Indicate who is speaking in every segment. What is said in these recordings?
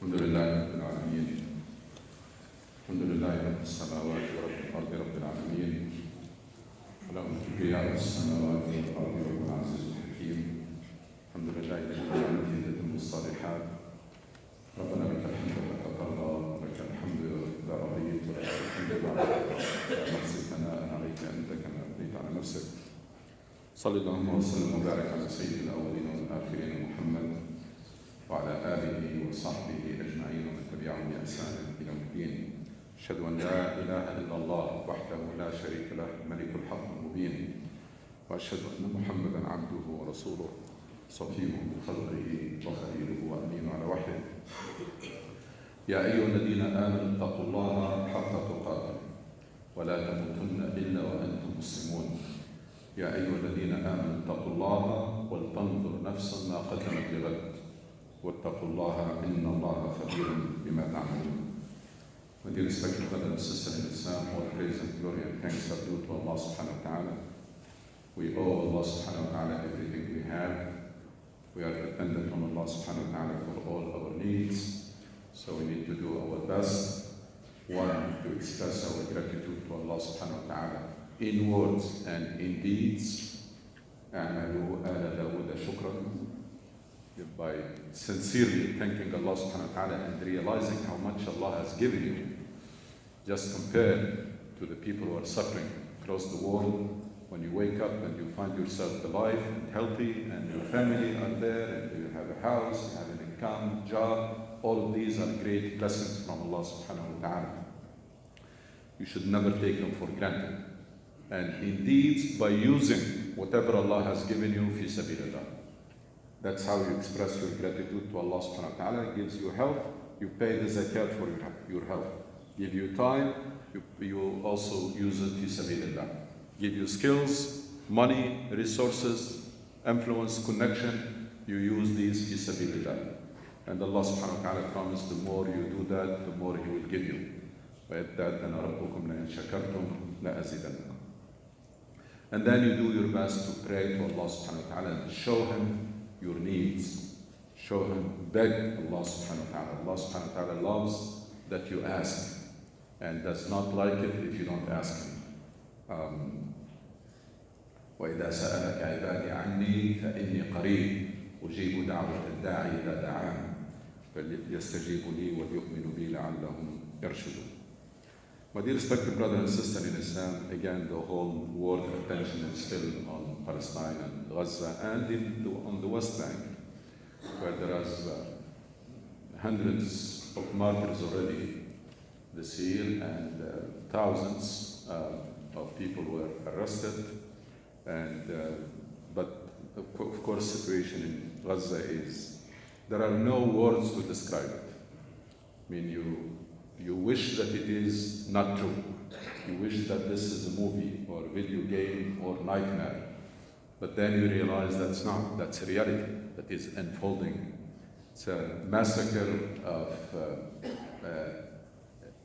Speaker 1: الحمد لله رب العالمين. الحمد لله رب السماوات ورب الأرض رب العالمين. وله الكبرياء السماوات والأرض وهو العزيز الحكيم. الحمد لله الذي بنعمته تتم الصالحات. ربنا لك الحمد لك ترضى، ولك الحمد إذا رضيت، ولك الحمد بعد نحصي ثناء عليك أنت كما أثنيت على نفسك. صل اللهم وسلم وبارك على سيد الأولين والآخرين محمد وعلى آله وصحبه أجمعين ومن تبعهم بإحسان إلى يوم الدين. أشهد أن لا إله إلا الله وحده لا شريك له الملك الحق المبين، وأشهد أن محمدا عبده ورسوله صفيه من خلقه وخليله وأمين على وحيه. يا أيها الذين آمنوا اتقوا الله حق تقاته ولا تموتن إلا وأنتم مسلمون. يا أيها الذين آمنوا اتقوا الله ولتنظر نفس ما قدمت لغد واتقوا الله إن الله خبير بما تعملون. With the respected brothers and sisters in Islam, all praise and glory and thanks are due to Allah subhanahu wa ta'ala. We owe Allah subhanahu wa ta'ala everything we have. We are dependent on Allah subhanahu wa ta'ala for all our needs. So we need to do our best. One, to express our gratitude to Allah subhanahu wa ta'ala in words and in deeds. أعملوا آل داود شكرا, by sincerely thanking Allah subhanahu wa ta'ala and realizing how much Allah has given you. Just compare to the people who are suffering across the world. When you wake up and you find yourself alive and healthy and your family are there and you have a house, you have an income, job, all of these are great blessings from Allah subhanahu wa ta'ala. You should never take them for granted. And indeed, by using whatever Allah has given you, fi sabilillah. That's how you express your gratitude to Allah subhanahu wa ta'ala. He gives you health, you pay the zakat for your health. Give you time, you also use it fi sabilillah. Give you skills, money, resources, influence, connection, you use these fi sabilillah. And Allah subhanahu wa ta'ala promised the more you do that, the more He will give you. وَيَدَّعَدَّنَا رَبُّكُمْ لَإِنْ شَكَرْتُمْ لَأَزِيدَنَّكُمْ. And then you do your best to pray to Allah subhanahu wa ta'ala and show Him your needs. Show Him, beg Allah subhanahu wa ta'ala. Allah subhanahu wa ta'ala loves that you ask and does not like it if you don't ask Him. وَإِذَا سَأَلَكَ عِبَادِي عَنِّي فَإِنِّي قَرِيبٌ أُجِيبُ دَعْوَةَ الدَّاعِ إِذَا دَعَانِ فَلْيَسْتَجِيبُوا لِي وَلْيُؤْمِنُوا بِي لَعَلَّهُمْ يَرْشُدُونَ. My dear respected brother and sister in Islam, again the whole world attention is still on Palestine and Gaza and on the West Bank, where there are hundreds of martyrs already this year and thousands of people were arrested. And but of course, situation in Gaza is, there are no words to describe it. I mean, you wish that it is not true. You wish that this is a movie or a video game or nightmare. But then you realize that's not. That's a reality that is unfolding. It's a massacre of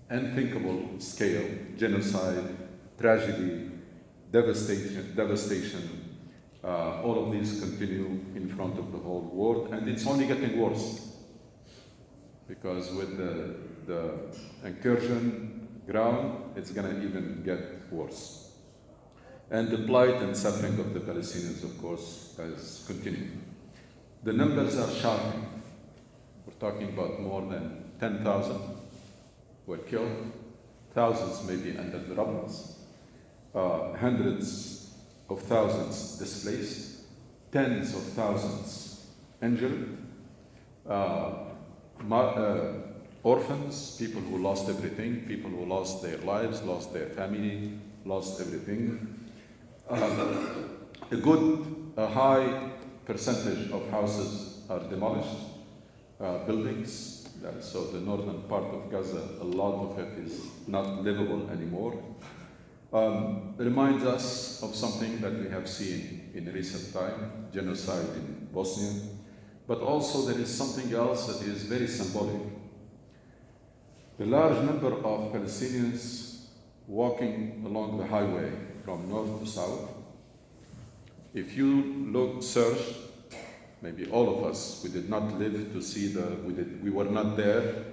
Speaker 1: unthinkable scale, genocide, tragedy, devastation. All of these continue in front of the whole world, and it's only getting worse. Because with the incursion ground, it's going to even get worse. And the plight and suffering of the Palestinians, of course, has continued. The numbers are shocking. We're talking about more than 10,000 were killed, thousands maybe under the rubble, hundreds of thousands displaced, tens of thousands injured, orphans, people who lost everything, people who lost their lives, lost their family, lost everything. A high percentage of houses are demolished, buildings. So the northern part of Gaza, a lot of it is not livable anymore. It reminds us of something that we have seen in recent time, genocide in Bosnia. But also there is something else that is very symbolic. The large number of Palestinians walking along the highway from north to south. If you search maybe all of us, we did not live to see we were not there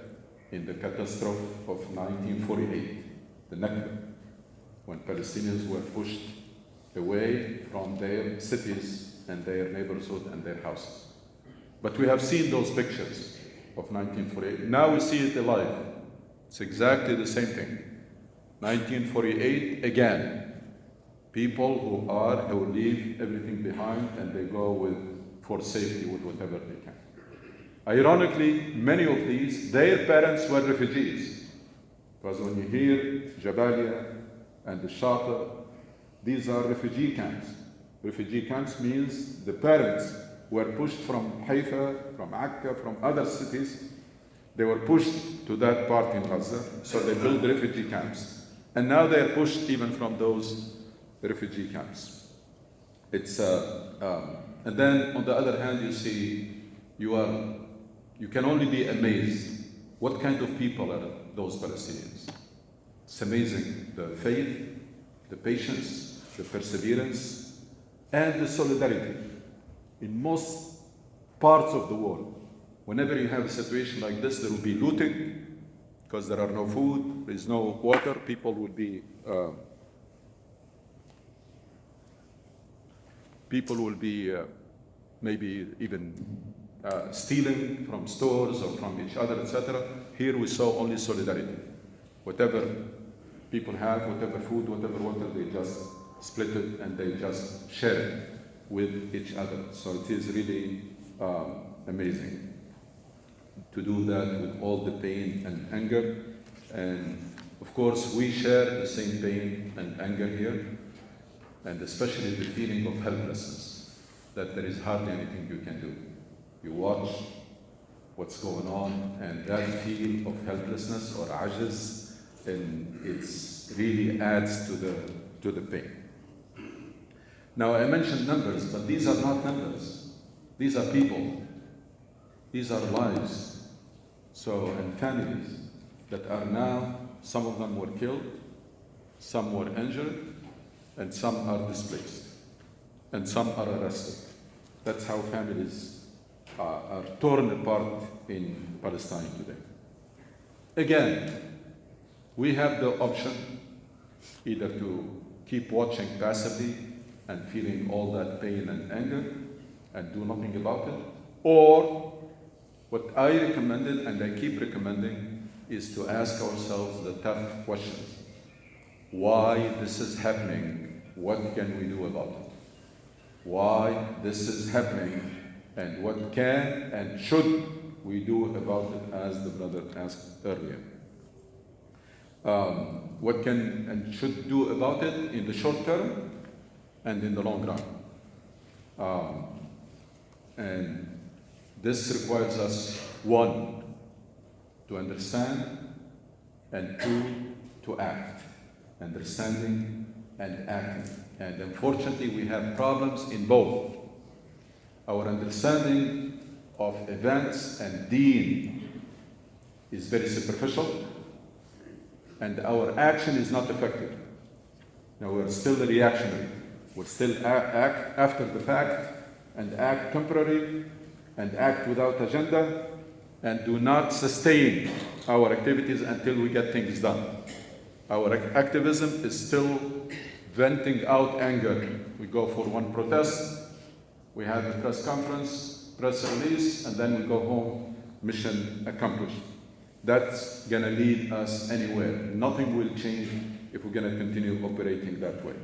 Speaker 1: in the catastrophe of 1948, the Nakba, when Palestinians were pushed away from their cities and their neighborhood and their houses. But we have seen those pictures of 1948. Now we see it alive. It's exactly the same thing. 1948 again. People who leave everything behind and they go for safety with whatever they can. Ironically, many of these, their parents were refugees. Because when you hear Jabalia and the Shatta, these are refugee camps. Refugee camps means the parents were pushed from Haifa, from Akka, from other cities. They were pushed to that part in Gaza, so they built refugee camps. And now they are pushed even from those refugee camps. And then on the other hand, you see, you can only be amazed what kind of people are those Palestinians. It's amazing, the faith, the patience, the perseverance, and the solidarity. In most parts of the world, whenever you have a situation like this, there will be looting, because there are no food, there is no water, people will be maybe even stealing from stores or from each other, etc. Here we saw only solidarity. Whatever people have, whatever food, whatever water, they just split it and they just share it with each other. So it is really amazing to do that with all the pain and anger. And of course, we share the same pain and anger here, and especially the feeling of helplessness, that there is hardly anything you can do. You watch what's going on, and that feel of helplessness or ajiz, and it really adds to the pain. Now, I mentioned numbers, but these are not numbers. These are people. These are lives. And families that are now, some of them were killed, some were injured, and some are displaced, and some are arrested. That's how families are torn apart in Palestine today. Again, we have the option either to keep watching passively and feeling all that pain and anger and do nothing about it, or what I recommended and I keep recommending is to ask ourselves the tough questions. Why this is happening? What can we do about it? Why this is happening, and what can and should we do about it, as the brother asked earlier. What can and should do about it in the short term and in the long run. And this requires us, one, to understand, and two, to act. Understanding and acting. And unfortunately, we have problems in both. Our understanding of events and deen is very superficial, and our action is not effective. Now, we're still reactionary. We'll still act after the fact, and act temporary, and act without agenda, and do not sustain our activities until we get things done. Our activism is still venting out anger. We go for one protest, we have a press conference, press release, and then we go home, mission accomplished. That's gonna lead us anywhere. Nothing will change if we're gonna continue operating that way.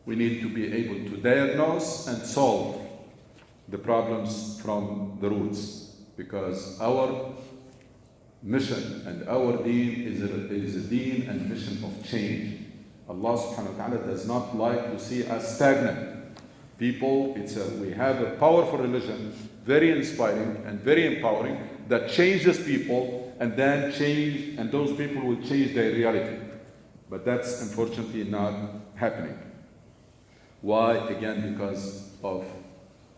Speaker 1: We need to be able to diagnose and solve the problems from the roots, because our mission and our deen is a deen and mission of change. Allah subhanahu wa ta'ala does not like to see us stagnant. People, we have a powerful religion, very inspiring and very empowering, that changes people, and those people will change their reality. But that's unfortunately not happening. Why? Again, because of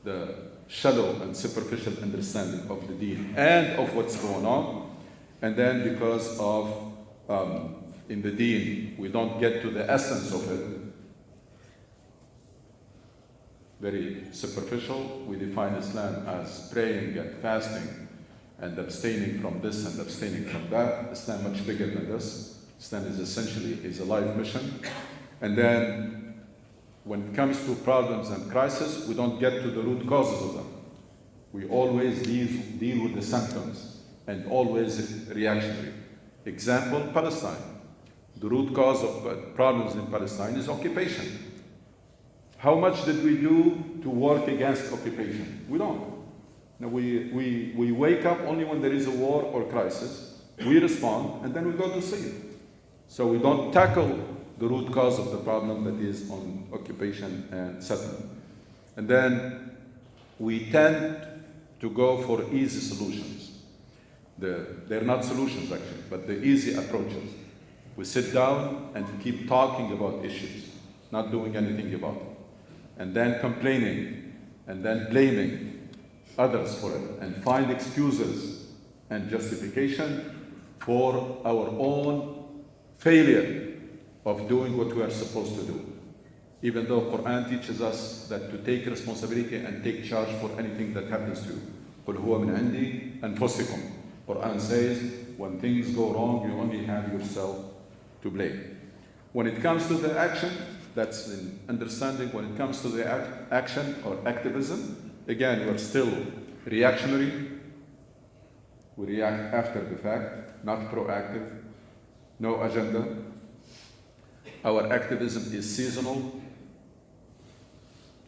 Speaker 1: the shallow and superficial understanding of the deen and of what's going on, and then because of in the deen we don't get to the essence of it. very superficial. We define Islam as praying and fasting and abstaining from this and abstaining from that. Islam much bigger than this. Islam is essentially a life mission. And then when it comes to problems and crises, we don't get to the root causes of them. We always deal with the symptoms and always reactionary. Example, Palestine. The root cause of problems in Palestine is occupation. How much did we do to work against occupation? We don't. Now we wake up only when there is a war or crisis. We respond and then we go to sleep. So we don't tackle the root cause of the problem that is on occupation and settlement. And then we tend to go for easy solutions. They're not solutions actually, but the easy approaches. We sit down and keep talking about issues, not doing anything about it. And then complaining, and then blaming others for it, and find excuses and justification for our own failure of doing what we are supposed to do. Even though Quran teaches us that to take responsibility and take charge for anything that happens to you. قُلْ هُوَ مِنْ عِنْدِي أَنفُسِكُمْ. Quran says, when things go wrong, you only have yourself to blame. When it comes to the action, that's in understanding. When it comes to the action or activism, again, we're still reactionary. We react after the fact, not proactive, no agenda. Our activism is seasonal.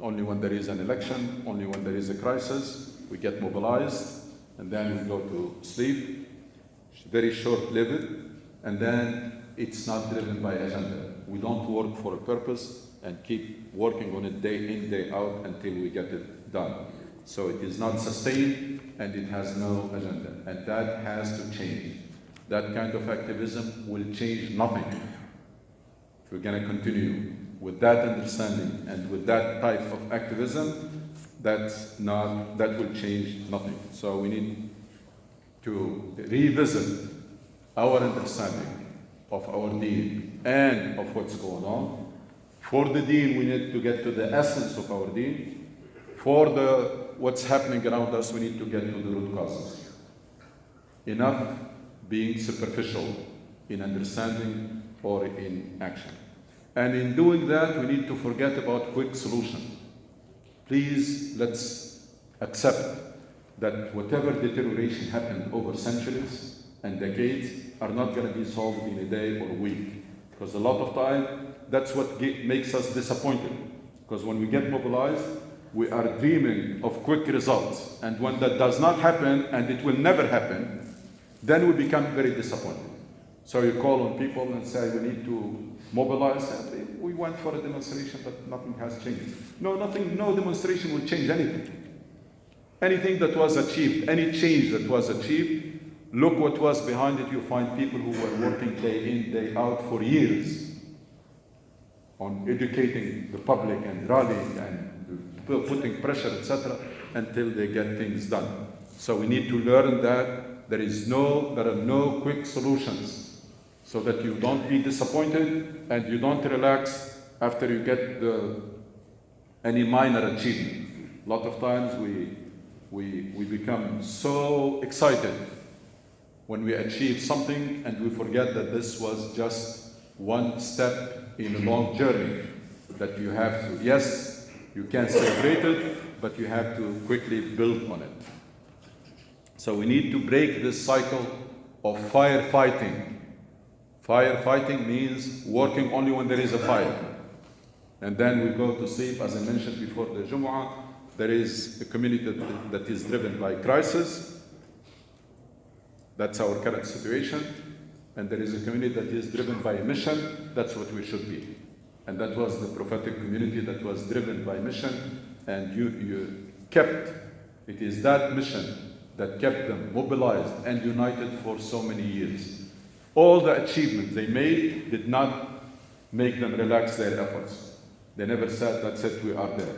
Speaker 1: Only when there is an election, only when there is a crisis, we get mobilized, and then we go to sleep. It's very short-lived, and then it's not driven by agenda. We don't work for a purpose and keep working on it day in, day out until we get it done. So it is not sustained and it has no agenda. And that has to change. That kind of activism will change nothing. If we're going to continue with that understanding and with that type of activism, that will change nothing. So we need to revisit our understanding of our deen and of what's going on. For the deen, we need to get to the essence of our deen. For what's happening around us, we need to get to the root causes. Enough being superficial in understanding or in action. And in doing that, we need to forget about quick solutions. Please, let's accept that whatever deterioration happened over centuries and decades are not going to be solved in a day or a week. Because a lot of time, that's what makes us disappointed. Because when we get mobilized, we are dreaming of quick results. And when that does not happen, and it will never happen, then we become very disappointed. So you call on people and say, we need to mobilize. And we went for a demonstration, but nothing has changed. No demonstration will change anything. Anything that was achieved, any change that was achieved, look what was behind it. You find people who were working day in, day out for years on educating the public and rallying and putting pressure, etc., until they get things done. So we need to learn that there are no quick solutions, so that you don't be disappointed and you don't relax after you get any minor achievement. A lot of times we become so excited when we achieve something and we forget that this was just one step in a long journey that you have to, yes, you can celebrate it, but you have to quickly build on it. So we need to break this cycle of firefighting. Firefighting means working only when there is a fire. And then we go to sleep. As I mentioned before the Jumu'ah, there is a community that is driven by crisis. That's our current situation. And there is a community that is driven by mission. That's what we should be. And that was the prophetic community that was driven by mission. And it is that mission that kept them mobilized and united for so many years. All the achievements they made did not make them relax their efforts. They never said, that's it, we are there.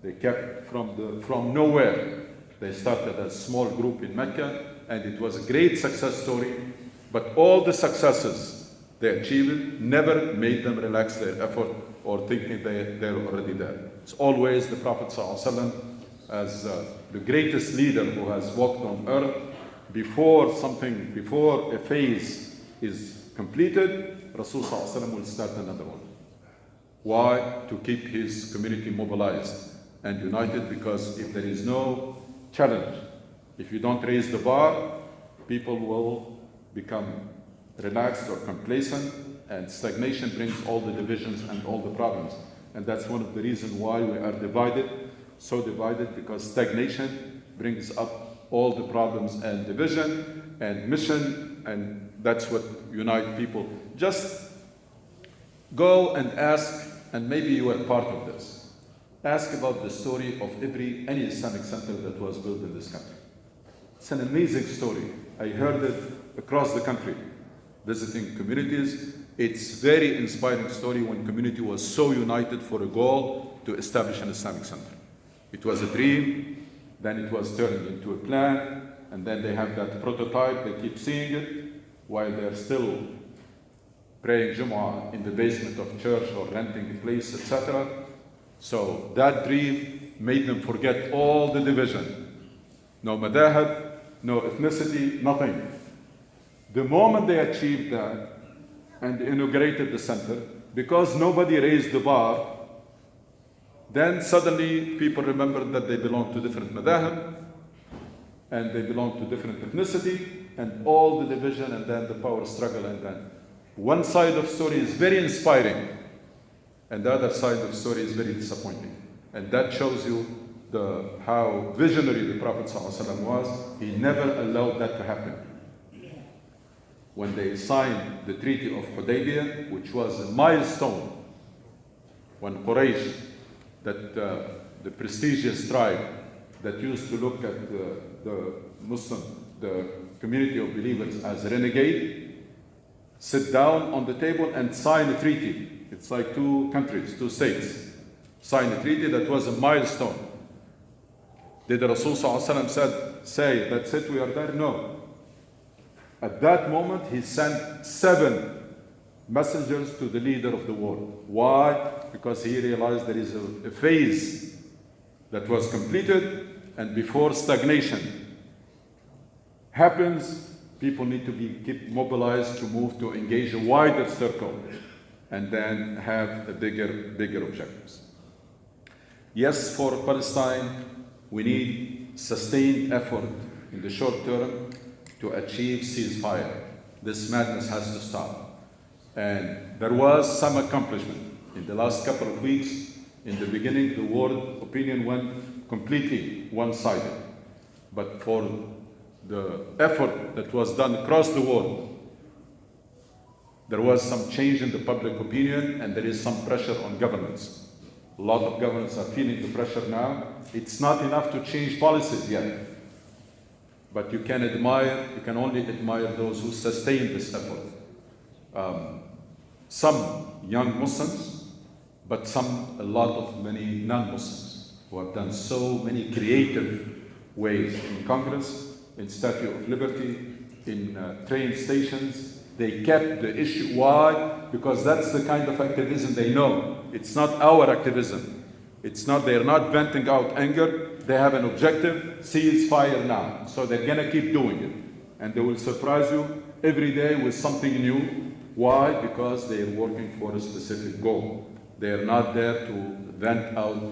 Speaker 1: They kept from nowhere. They started a small group in Mecca, and it was a great success story. But all the successes they achieved never made them relax their effort or thinking they're already there. It's always the Prophet ﷺ as the greatest leader who has walked on earth. Before a phase is completed, Rasul ﷺ will start another one. Why? To keep his community mobilized and united, because if there is no challenge, if you don't raise the bar, people will become relaxed or complacent, and stagnation brings all the divisions and all the problems. And that's one of the reasons why we are divided, because stagnation brings up all the problems and division and mission, and that's what unite people. Just go and ask, and maybe you are part of this. Ask about the story of any Islamic center that was built in this country. It's an amazing story. I heard it across the country, visiting communities. It's very inspiring story when community was so united for a goal to establish an Islamic center. It was a dream, then it was turned into a plan, and then they have that prototype, they keep seeing it while they're still praying Jumu'ah in the basement of church or renting a place, etc. So that dream made them forget all the division. No madahib, no ethnicity, nothing. The moment they achieved that and inaugurated the center, because nobody raised the bar, then suddenly people remembered that they belong to different madahib and they belong to different ethnicity, and all the division and then the power struggle, and then one side of story is very inspiring and the other side of story is very disappointing. And that shows you how visionary the Prophet ﷺ was. He never allowed that to happen. When they signed the Treaty of Hudaybiyah, which was a milestone, when Quraysh, the prestigious tribe that used to look at the community of believers as renegade, sit down on the table and sign a treaty. It's like two countries, two states, sign a treaty that was a milestone. Did the Rasul ﷺ say, that's it, we are there? No. At that moment, he sent 7 messengers to the leader of the world. Why? Because he realized there is a phase that was completed, and before stagnation happens, people need to be keep mobilized to move to engage a wider circle and then have a bigger objectives. Yes, for Palestine, we need sustained effort in the short term to achieve ceasefire. This madness has to stop. And there was some accomplishment. In the last couple of weeks, in the beginning, the world opinion went completely one-sided. But for the effort that was done across the world, there was some change in the public opinion, and there is some pressure on governments. A lot of governments are feeling the pressure now. It's not enough to change policies yet. But you can only admire those who sustain this effort. Some young Muslims, but many non-Muslims who have done so many creative ways in Congress, in Statue of Liberty, in train stations. They kept the issue. Why? Because that's the kind of activism they know. It's not our activism. They're not venting out anger. They have an objective, ceasefire now. So they're gonna keep doing it. And they will surprise you every day with something new. Why? Because they're working for a specific goal. They're not there to vent out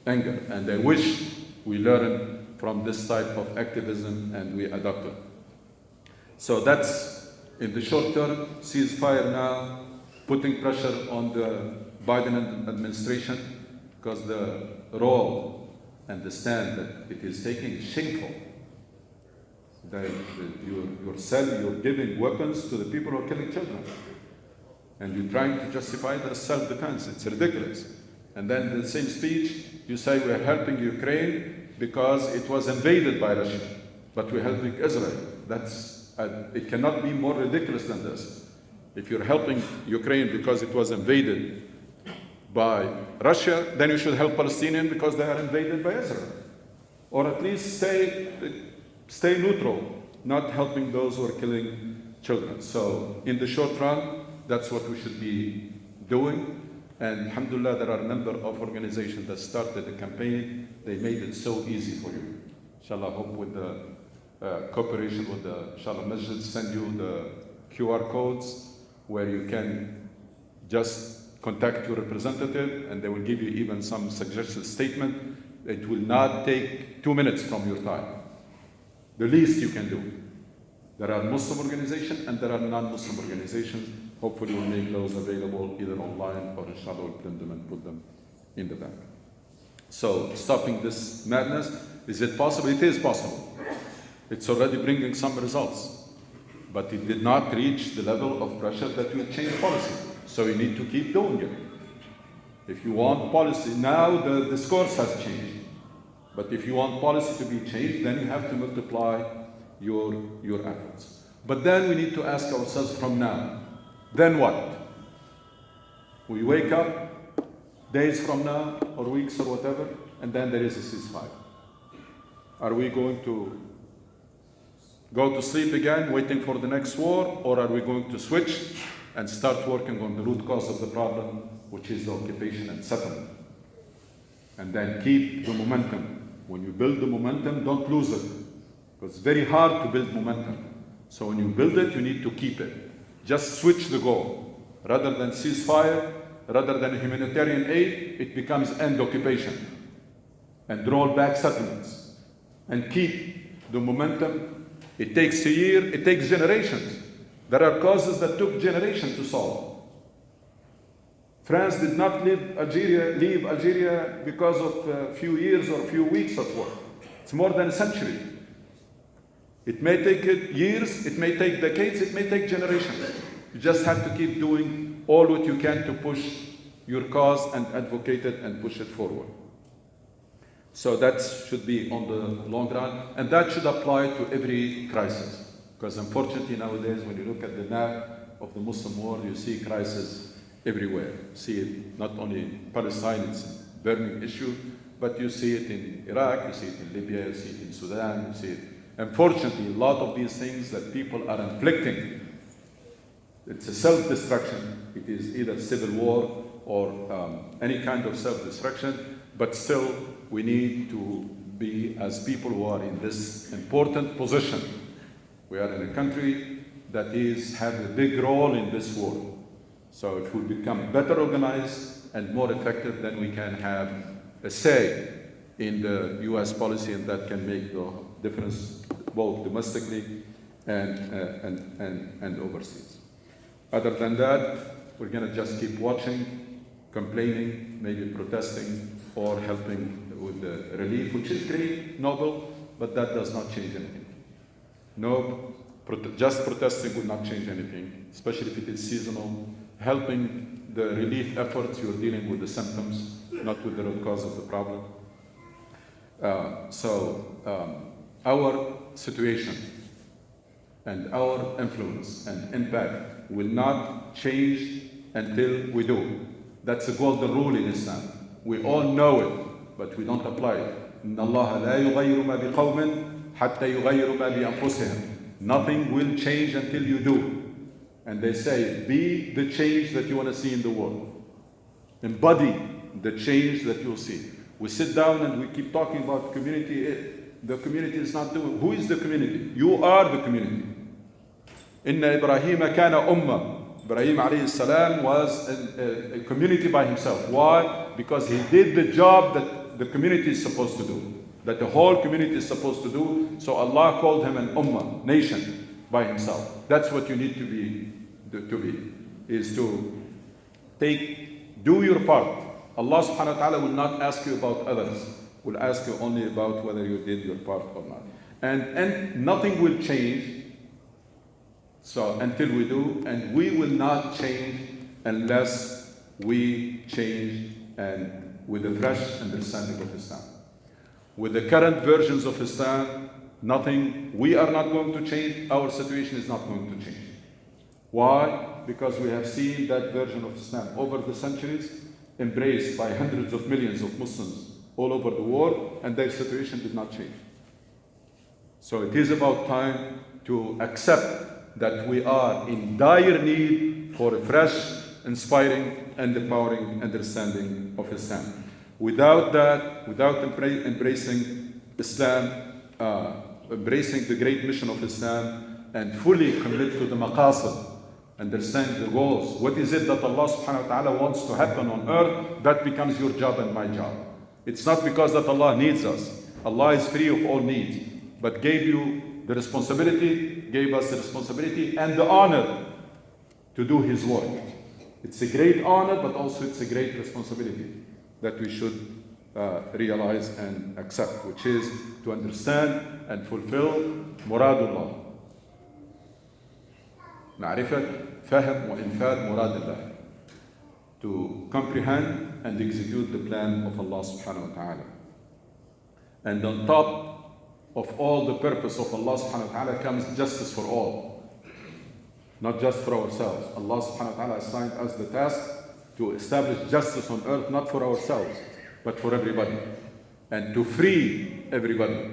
Speaker 1: anger. And I wish we learn from this type of activism and we adopt it. So that's in the short term, ceasefire now, putting pressure on the Biden administration, because the role and the stand that it is taking is shameful. That you're giving weapons to the people who are killing children. And you're trying to justify that as self-defense. It's ridiculous. And then in the same speech, you say we're helping Ukraine because it was invaded by Russia, but we're helping Israel. It cannot be more ridiculous than this. If you're helping Ukraine because it was invaded by Russia, then you should help Palestinians because they are invaded by Israel. Or at least stay neutral, not helping those who are killing children. So in the short run, that's what we should be doing. And alhamdulillah, there are a number of organizations that started the campaign. They made it so easy for you. Inshallah, hope with the cooperation with the inshallah masjid, send you the QR codes where you can just contact your representative and they will give you even some suggested statement. It will not take 2 minutes from your time. The least you can do. There are Muslim organizations and there are non-Muslim organizations. Hopefully we'll make those available either online or inshallah we'll print them and put them in the bank. So stopping this madness, is it possible? It is possible. It's already bringing some results. But it did not reach the level of pressure that will change policy. So you need to keep doing it. If you want policy, now the discourse has changed. But if you want policy to be changed, then you have to multiply your efforts. But then we need to ask ourselves from now, then what? We wake up days from now or weeks or whatever, and then there is a ceasefire. Are we going to go to sleep again, waiting for the next war, or are we going to switch and start working on the root cause of the problem, which is the occupation and settlement? And then keep the momentum. When you build the momentum, don't lose it. Because it's very hard to build momentum. So when you build it, you need to keep it. Just switch the goal. Rather than ceasefire, rather than humanitarian aid, it becomes end occupation. And roll back settlements. And keep the momentum. It takes a year, it takes generations. There are causes that took generations to solve. France did not leave Algeria because of a few years or a few weeks of war. It's more than a century. It may take years, it may take decades, it may take generations. You just have to keep doing all what you can to push your cause and advocate it and push it forward. So that should be on the long run, and that should apply to every crisis. Because unfortunately nowadays, when you look at the map of the Muslim world, you see crisis everywhere. You see it not only in Palestine, it's a burning issue, but you see it in Iraq, you see it in Libya, you see it in Sudan, you see it. Unfortunately, a lot of these things that people are inflicting, it's a self-destruction. It is either civil war or any kind of self-destruction, but still we need to be, as people who are in this important position, we are in a country that have a big role in this world. So if we become better organized and more effective, then we can have a say in the US policy, and that can make the difference both domestically and overseas. Other than that, we're going to just keep watching, complaining, maybe protesting, or helping with the relief, which is great, noble, but that does not change anything. No, just protesting will not change anything, especially if it is seasonal. Helping the relief efforts, you're dealing with the symptoms, not with the root cause of the problem. Our situation and our influence and impact will not change until we do. That's a golden rule in Islam. We all know it, but we don't apply it. إِنَّ اللَّهَ لَا يُغَيِّرُ مَا بِقَوْمٍ حَتَّى يُغَيِّرُ مَا بِأَنفُسِهِمْ. Nothing will change until you do. And they say, be the change that you want to see in the world. Embody the change that you'll see. We sit down and we keep talking about community. The community is not doing. Who is the community? You are the community. Inna Ibrahim kana ummah. Ibrahim alayhi salam was a community by himself. Why? Because he did the job that the community is supposed to do. That the whole community is supposed to do. So Allah called him an ummah, nation, by himself. That's what you need to be, is to do your part. Allah subhanahu wa ta'ala will not ask you about others. Will ask you only about whether you did your part or not. And nothing will change so until we do, and we will not change unless we change and with a fresh understanding of Islam. With the current versions of Islam, we are not going to change, our situation is not going to change. Why? Because we have seen that version of Islam over the centuries, embraced by hundreds of millions of Muslims all over the world, and their situation did not change. So it is about time to accept that we are in dire need for a fresh, inspiring, and empowering understanding of Islam. Without that, without embracing Islam, embracing the great mission of Islam, and fully commit to the maqasid, understand the goals, what is it that Allah subhanahu wa ta'ala wants to happen on earth, that becomes your job and my job. It's not because that Allah needs us. Allah is free of all needs, but gave you the responsibility, gave us the responsibility and the honor to do His work. It's a great honor, but also it's a great responsibility that we should realize and accept, which is to understand and fulfill muradullah. معرفة فهم وإنفاذ مراد الله. To comprehend and execute the plan of Allah subhanahu wa ta'ala. And on top of all the purpose of Allah subhanahu wa ta'ala comes justice for all. Not just for ourselves. Allah subhanahu wa ta'ala assigned us the task to establish justice on earth, not for ourselves, but for everybody. And to free everybody.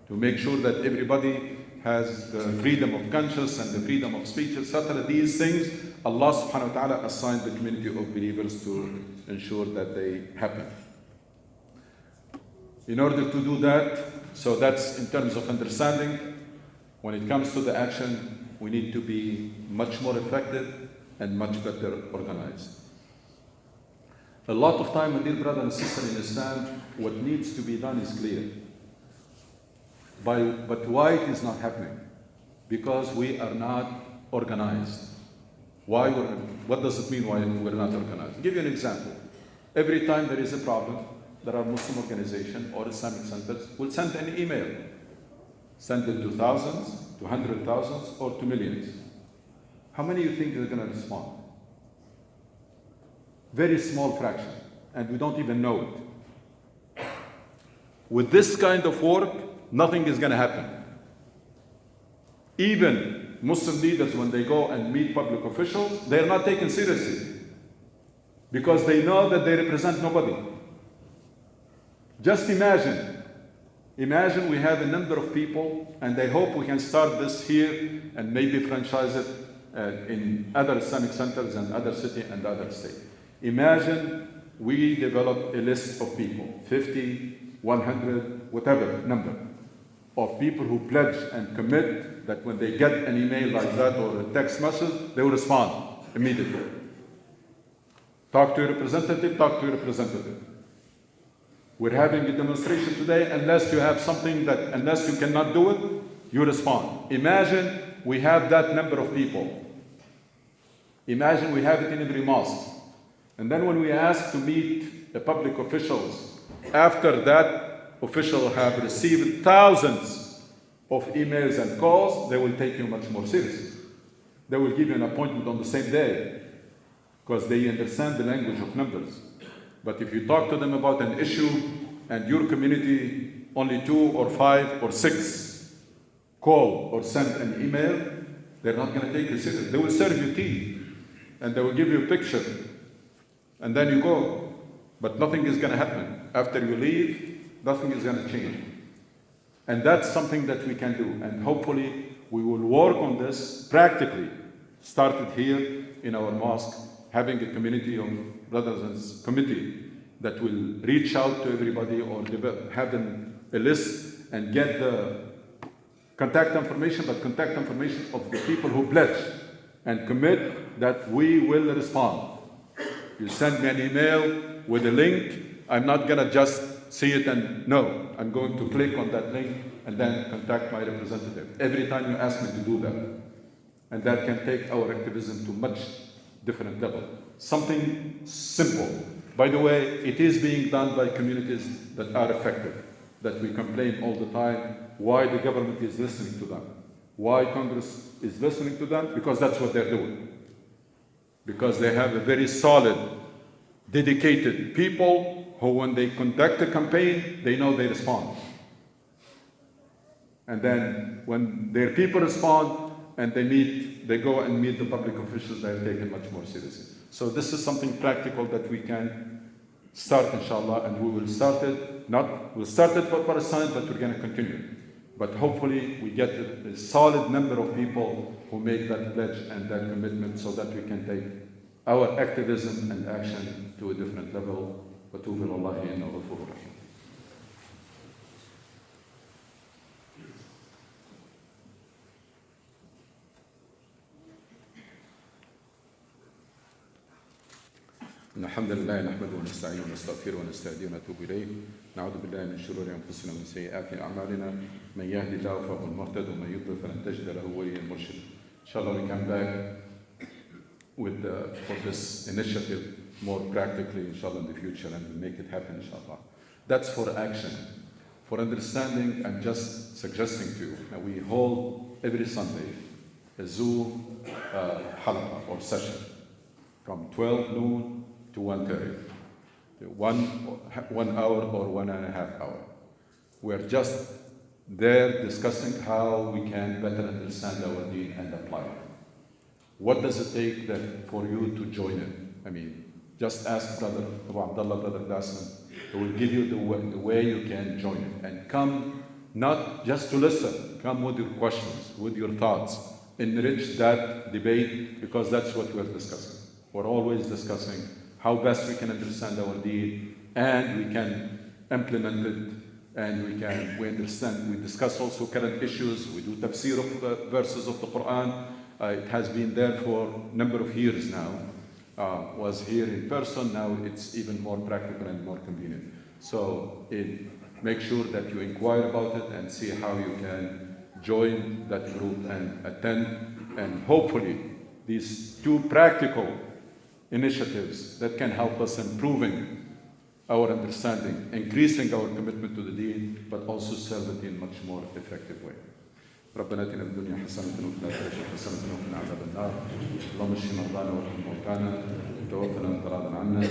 Speaker 1: To make sure that everybody has the freedom of conscience and the freedom of speech, etc. These things, Allah subhanahu wa ta'ala assigned the community of believers to ensure that they happen. In order to do that, so that's in terms of understanding. When it comes to the action, we need to be much more effective and much better organized. A lot of time, my dear brother and sister in Islam, what needs to be done is clear. But why it is not happening? Because we are not organized. What does it mean why we're not organized? I'll give you an example. Every time there is a problem, there are Muslim organizations or Islamic centers will send an email. Send it to thousands, to hundred thousands, or to millions. How many do you think are going to respond? Very small fraction, and we don't even know it. With this kind of work, nothing is going to happen. Even Muslim leaders, when they go and meet public officials, they are not taken seriously because they know that they represent nobody. Just imagine we have a number of people, and I hope we can start this here and maybe franchise it in other Islamic centers and other cities and other states. Imagine we develop a list of people, 50, 100, whatever number, of people who pledge and commit that when they get an email like that or a text message, they will respond immediately. Talk to your representative, talk to your representative. We're having a demonstration today, unless you have something that, unless you cannot do it, you respond. Imagine we have that number of people. Imagine we have it in every mosque. And then when we ask to meet the public officials, after that official have received thousands of emails and calls, they will take you much more seriously. They will give you an appointment on the same day because they understand the language of numbers. But if you talk to them about an issue and your community only 2 or 5 or 6 call or send an email, they're not going to take you seriously. They will serve you tea and they will give you a picture and then you go. But nothing is going to happen. After you leave, nothing is going to change. And that's something that we can do. And hopefully we will work on this practically. Started here in our mosque, having a community of brothers and committee that will reach out to everybody or have a list and get the contact information, but contact information of the people who pledge and commit that we will respond. You send me an email with a link, I'm not going to just see it and no, I'm going to click on that link and then contact my representative. Every time you ask me to do that. And that can take our activism to much different level. Something simple. By the way, it is being done by communities that are affected, that we complain all the time, why the government is listening to them. Why Congress is listening to them? Because that's what they're doing. Because they have a very solid, dedicated people who, when they conduct a campaign, they know they respond. And then when their people respond and they go and meet the public officials, they are taken much more seriously. So this is something practical that we can start, inshallah, and we will start it. We'll start it for Palestine, but we're going to continue. But hopefully we get a solid number of people who make that pledge and that commitment so that we can take our activism and action to a different level. وَتُوبُوا إِلَى اللَّهِ إِنَّهُ غَفُورٌ رَحِيمٌ. إن الحمد لله نحمده ونستعينه ونستغفره ونستهديه ونتوب إليه. نعوذ بالله من شرور أنفسنا ومن سيئات أعمالنا. من يهد الله فهو المهتد ومن يضلل فلن تجد له وليا مرشدا. Inshallah, we come back with for this initiative more practically, inshallah, in the future, and we'll make it happen, inshallah. That's for action. For understanding, I'm just suggesting to you, now we hold every Sunday a Zoom halaqah or session from 12 noon to 1:30. 1 hour or 1.5 hours. We're just there discussing how we can better understand our deen and apply it. What does it take then for you to join it? I mean, just ask Brother Abu Abdullah, Brother Dasan. He will give you the way you can join it. And come not just to listen, come with your questions, with your thoughts. Enrich that debate, because that's what we're discussing. We're always discussing how best we can understand our deen, and we can implement it, and we understand. We discuss also current issues. We do tafsir of verses of the Quran. It has been there for a number of years now. Was here in person. Now it's even more practical and more convenient. So make sure that you inquire about it and see how you can join that group and attend. And hopefully these two practical initiatives that can help us improving our understanding, increasing our commitment to the deen, but also serve it in a much more effective way. ربنا اتنا في الدنيا حسنة وفي الآخرة حسنة وقنا عذاب النار. اللهم اشف مرضانا وارحم موتانا وتوفنا وانت راض عنا.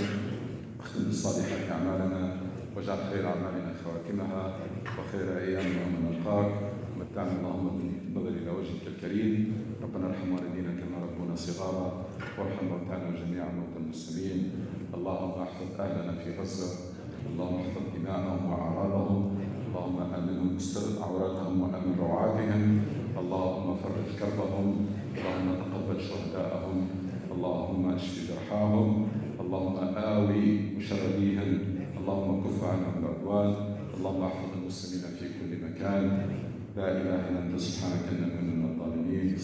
Speaker 1: اختم بالصالحات أعمالنا واجعل خير أعمالنا خواتمها وخير أيامنا يوم نلقاك. متعنا اللهم بالنظر إلى وجهك الكريم. ربنا ارحم والدينا كما ربونا صغارا وارحم موتانا جميع موتى المسلمين. اللهم احفظ أهلنا في غزة. اللهم احفظ دماءهم وأعراضهم. اللهم آمنهم استر عوراتهم وآمن روعاتهم. اللهم فرج كربهم. اللهم تقبل شهداءهم. اللهم اشف جرحاهم. اللهم آوي مشرديهم. اللهم كف عنهم العدوان. اللهم احفظ المسلمين في كل مكان. لا إله إلا أنت سبحانك إنا كنا من الظالمين.